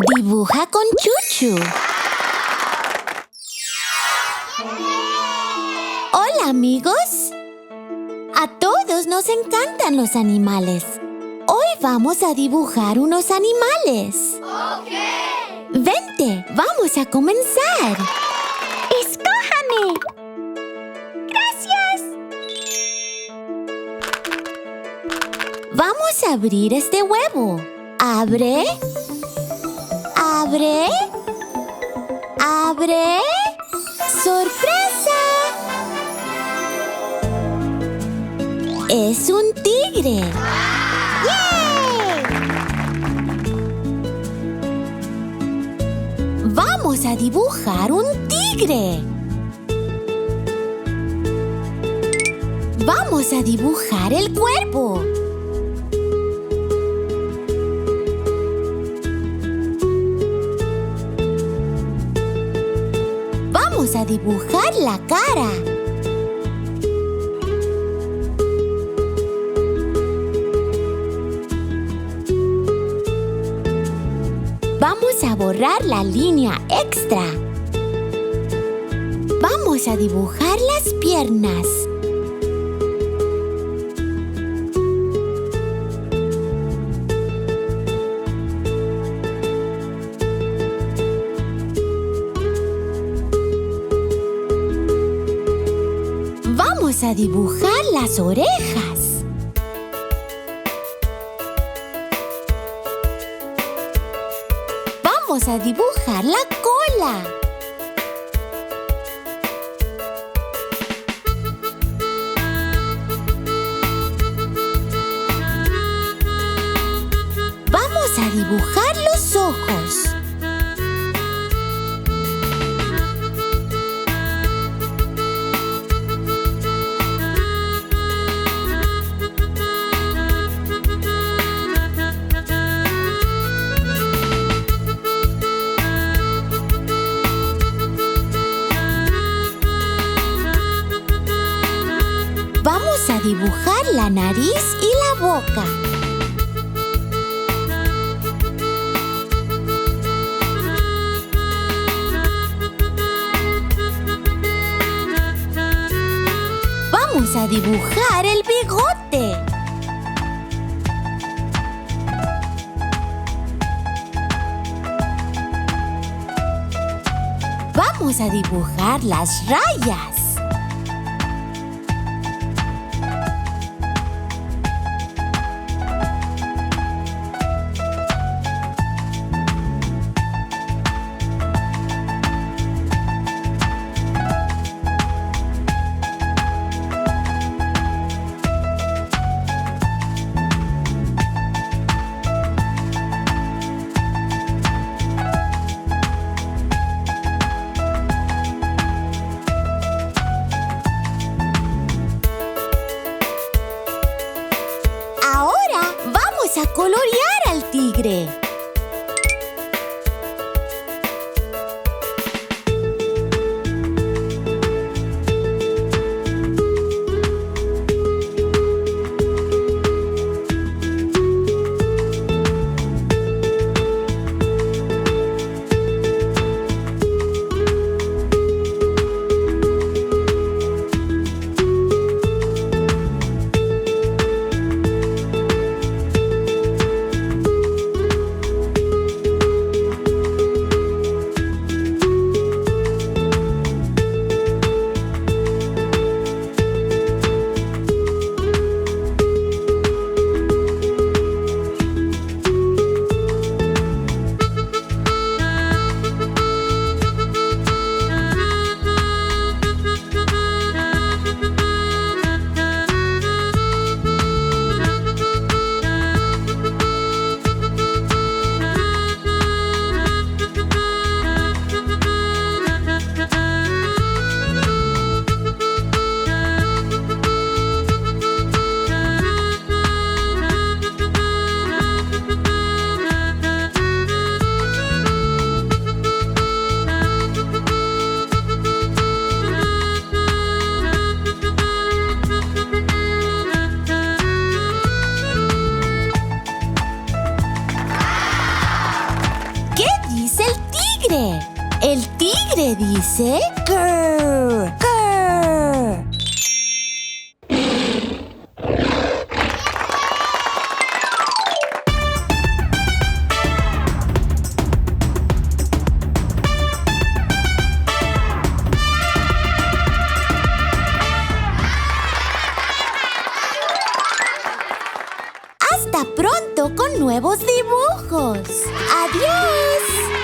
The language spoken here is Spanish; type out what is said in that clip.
Dibuja con Chuchu. Hola, amigos. A todos nos encantan los animales. Hoy vamos a dibujar unos animales. ¡Ok! Vente, vamos a comenzar. ¡Escójame! ¡Gracias! Vamos a abrir este huevo. Abre. Abre. Abre. ¡Sorpresa! Es un tigre. ¡Yay! Vamos a dibujar un tigre. Vamos a dibujar el cuerpo. Vamos a dibujar la cara. Vamos a borrar la línea extra. Vamos a dibujar las piernas. Vamos a dibujar las orejas. Vamos a dibujar la cola. Vamos a dibujar los ojos. Vamos a dibujar la nariz y la boca. Vamos a dibujar el bigote. Vamos a dibujar las rayas. tigre. El tigre dice grr, grr. Hasta pronto con nuevos dibujos. ¡Adiós!